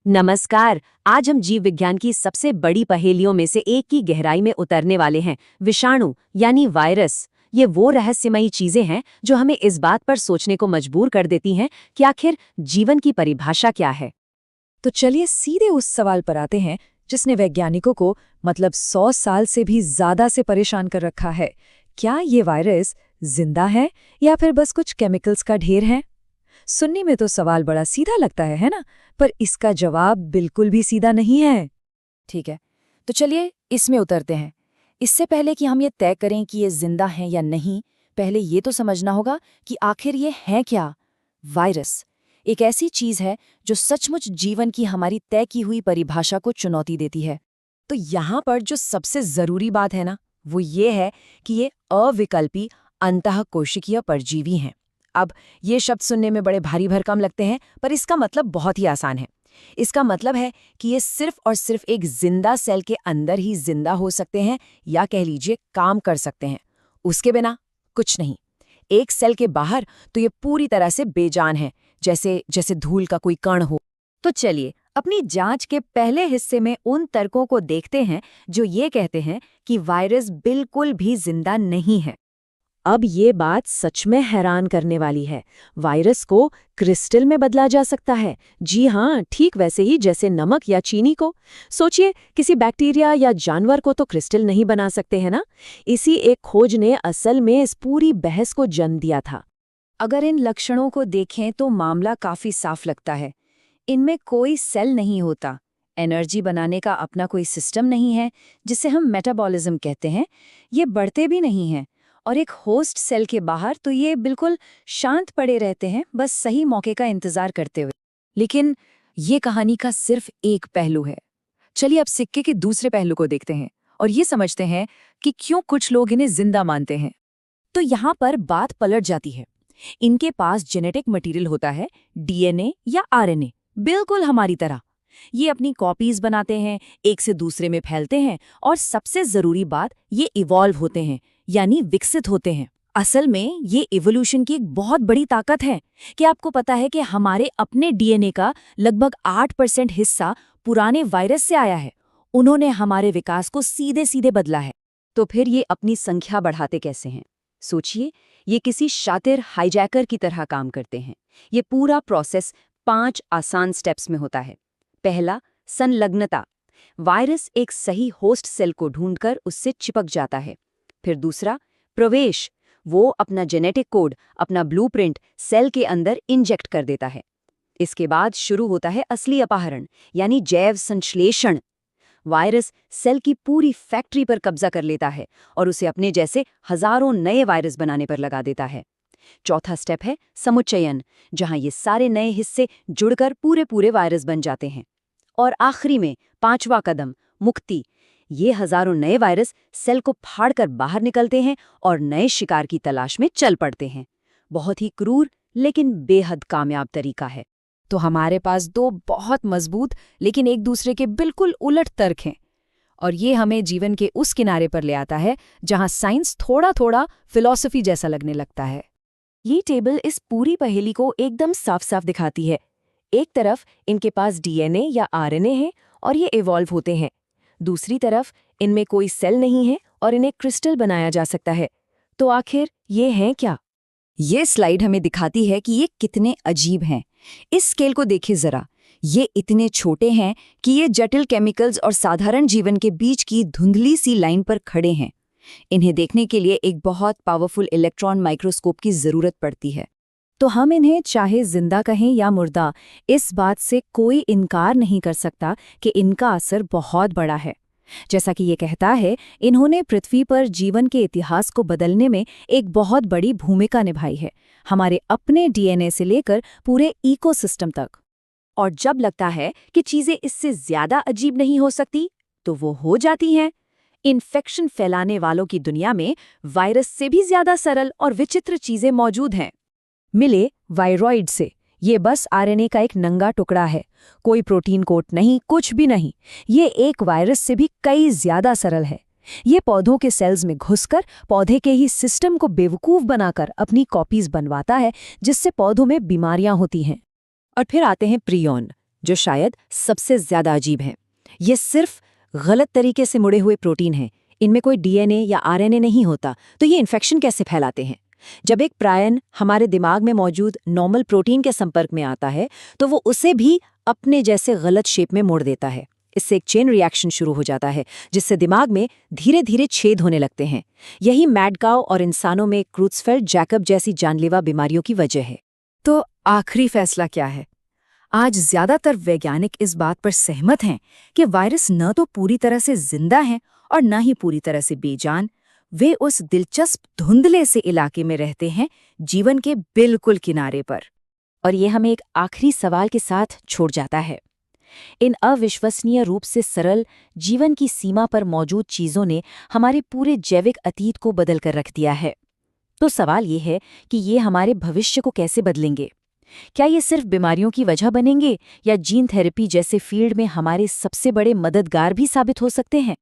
नमस्कार। आज हम जीव विज्ञान की सबसे बड़ी पहेलियों में से एक की गहराई में उतरने वाले हैं, विषाणु यानी वायरस। ये वो रहस्यमयी चीजें हैं जो हमें इस बात पर सोचने को मजबूर कर देती हैं कि आखिर जीवन की परिभाषा क्या है। तो चलिए सीधे उस सवाल पर आते हैं जिसने वैज्ञानिकों को मतलब 100 साल से भी ज्यादा से परेशान कर रखा है। क्या ये वायरस जिंदा है या फिर बस कुछ केमिकल्स का ढेर है? सुनने में तो सवाल बड़ा सीधा लगता है ना? पर इसका जवाब बिल्कुल भी सीधा नहीं है। ठीक है, तो चलिए इसमें उतरते हैं। इससे पहले कि हम ये तय करें कि ये जिंदा है या नहीं, पहले ये तो समझना होगा कि आखिर ये है क्या। वायरस एक ऐसी चीज है जो सचमुच जीवन की हमारी तय की हुई परिभाषा को चुनौती देती है। तो यहाँ पर जो सबसे जरूरी बात है ना, वो ये है कि ये अविकल्पी अंतःकोशिकीय परजीवी हैं। अब ये शब्द सुनने में बड़े भारी भरकम लगते हैं, पर इसका मतलब बहुत ही आसान है। इसका मतलब है कि ये सिर्फ और सिर्फ एक जिंदा सेल के अंदर ही जिंदा हो सकते हैं, या कह लीजिए काम कर सकते हैं। उसके बिना कुछ नहीं। एक सेल के बाहर तो ये पूरी तरह से बेजान है, जैसे जैसे धूल का कोई कण हो। तो चलिए अपनी जांच के पहले हिस्से में उन तर्कों को देखते हैं जो ये कहते हैं कि वायरस बिल्कुल भी जिंदा नहीं है। अब ये बात सच में हैरान करने वाली है। वायरस को क्रिस्टल में बदला जा सकता है। जी हाँ, ठीक वैसे ही जैसे नमक या चीनी को। सोचिए, किसी बैक्टीरिया या जानवर को तो क्रिस्टल नहीं बना सकते हैं ना। इसी एक खोज ने असल में इस पूरी बहस को जन्म दिया था। अगर इन लक्षणों को देखें तो मामला काफी साफ लगता है। इनमें कोई सेल नहीं होता, एनर्जी बनाने का अपना कोई सिस्टम नहीं है जिसे हम मेटाबॉलिज्म कहते हैं। ये बढ़ते भी नहीं हैं, और एक होस्ट सेल के बाहर तो ये बिल्कुल शांत पड़े रहते हैं, बस सही मौके का इंतजार करते हुए। लेकिन ये कहानी का सिर्फ एक पहलू है। चलिए अब सिक्के के दूसरे पहलू को देखते हैं और ये समझते हैं कि क्यों कुछ लोग इन्हें जिंदा मानते हैं। तो यहाँ पर बात पलट जाती है। इनके पास जेनेटिक मटेरियल होता है, डीएनए या आरएनए, बिल्कुल हमारी तरह। ये अपनी कॉपीज बनाते हैं, एक से दूसरे में फैलते हैं, और सबसे जरूरी बात, ये इवॉल्व होते हैं, यानी विकसित होते हैं। असल में ये इवोल्यूशन की एक बहुत बड़ी ताकत है कि आपको पता है कि हमारे अपने डीएनए का लगभग 8% हिस्सा पुराने वायरस से आया है। उन्होंने हमारे विकास को सीधे सीधे बदला है। तो फिर ये अपनी संख्या बढ़ाते कैसे हैं? सोचिए, ये किसी शातिर हाईजैकर की तरह काम करते हैं। ये पूरा प्रोसेस 5 आसान स्टेप्स में होता है। पहला, संलग्नता। वायरस एक सही होस्ट सेल को ढूंढकर उससे चिपक जाता है। फिर दूसरा, प्रवेश। वो अपना जेनेटिक कोड, अपना ब्लूप्रिंट सेल के अंदर इंजेक्ट कर देता है। इसके बाद शुरू होता है असली अपहरण, यानी जैव संश्लेषण। वायरस सेल की पूरी फैक्ट्री पर कब्जा कर लेता है और उसे अपने जैसे हजारों नए वायरस बनाने पर लगा देता है। चौथा स्टेप है समुच्चयन, जहां ये सारे नए हिस्से जुड़कर पूरे पूरे वायरस बन जाते हैं। और आखिरी में 5वां कदम, मुक्ति। ये हजारों नए वायरस सेल को फाड़कर बाहर निकलते हैं और नए शिकार की तलाश में चल पड़ते हैं। बहुत ही क्रूर लेकिन बेहद कामयाब तरीका है। तो हमारे पास दो बहुत मजबूत लेकिन एक दूसरे के बिल्कुल उलट तर्क हैं, और ये हमें जीवन के उस किनारे पर ले आता है जहां साइंस थोड़ा थोड़ा फिलॉसफी जैसा लगने लगता है। ये टेबल इस पूरी पहेली को एकदम साफ साफ दिखाती है। एक तरफ इनके पास डीएनए या आरएनए है और ये इवॉल्व होते हैं। दूसरी तरफ इनमें कोई सेल नहीं है और इन्हें क्रिस्टल बनाया जा सकता है। तो आखिर ये हैं क्या? ये स्लाइड हमें दिखाती है कि ये कितने अजीब हैं। इस स्केल को देखिए जरा। ये इतने छोटे हैं कि ये जटिल केमिकल्स और साधारण जीवन के बीच की धुंधली सी लाइन पर खड़े हैं। इन्हें देखने के लिए एक बहुत पावरफुल इलेक्ट्रॉन माइक्रोस्कोप की जरूरत पड़ती है। तो हम इन्हें चाहे जिंदा कहें या मुर्दा, इस बात से कोई इनकार नहीं कर सकता कि इनका असर बहुत बड़ा है। जैसा कि ये कहता है, इन्होंने पृथ्वी पर जीवन के इतिहास को बदलने में एक बहुत बड़ी भूमिका निभाई है, हमारे अपने डीएनए से लेकर पूरे इकोसिस्टम तक। और जब लगता है कि चीजें इससे ज्यादा अजीब नहीं हो सकती, तो वो हो जाती हैं। इन्फेक्शन फैलाने वालों की दुनिया में वायरस से भी ज्यादा सरल और विचित्र चीजें मौजूद हैं। मिले वायरॉइड से, ये बस आरएनए का एक नंगा टुकड़ा है, कोई प्रोटीन कोट नहीं, कुछ भी नहीं। ये एक वायरस से भी कई ज्यादा सरल है। ये पौधों के सेल्स में घुसकर पौधे के ही सिस्टम को बेवकूफ बनाकर अपनी कॉपीज बनवाता है, जिससे पौधों में बीमारियां होती हैं। और फिर आते हैं प्रियॉन, जो शायद सबसे ज्यादा अजीब हैं। ये सिर्फ गलत तरीके से मुड़े हुए प्रोटीन हैं। इनमें कोई डीएनए या आरएनए नहीं होता, तो ये इन्फेक्शन कैसे फैलाते हैं? जब एक प्रायन हमारे दिमाग में मौजूद नॉर्मल प्रोटीन के संपर्क में आता है, तो वो उसे भी अपने जैसे गलत शेप में मोड़ देता है। इससे एक चेन रिएक्शन शुरू हो जाता है, जिससे दिमाग में धीरे धीरे छेद होने लगते हैं। यही मैड काउ और इंसानों में क्रूट्सफेल्ड जैकब जैसी जानलेवा बीमारियों की वजह है। तो आखिरी फैसला क्या है? आज ज्यादातर वैज्ञानिक इस बात पर सहमत हैं कि वायरस न तो पूरी तरह से जिंदा हैं और न ही पूरी तरह से बेजान। वे उस दिलचस्प धुंधले से इलाके में रहते हैं, जीवन के बिल्कुल किनारे पर। और ये हमें एक आखिरी सवाल के साथ छोड़ जाता है। इन अविश्वसनीय रूप से सरल जीवन की सीमा पर मौजूद चीजों ने हमारे पूरे जैविक अतीत को बदल कर रख दिया है। तो सवाल ये है कि ये हमारे भविष्य को कैसे बदलेंगे? क्या ये सिर्फ बीमारियों की वजह बनेंगे, या जीन थेरेपी जैसे फील्ड में हमारे सबसे बड़े मददगार भी साबित हो सकते हैं?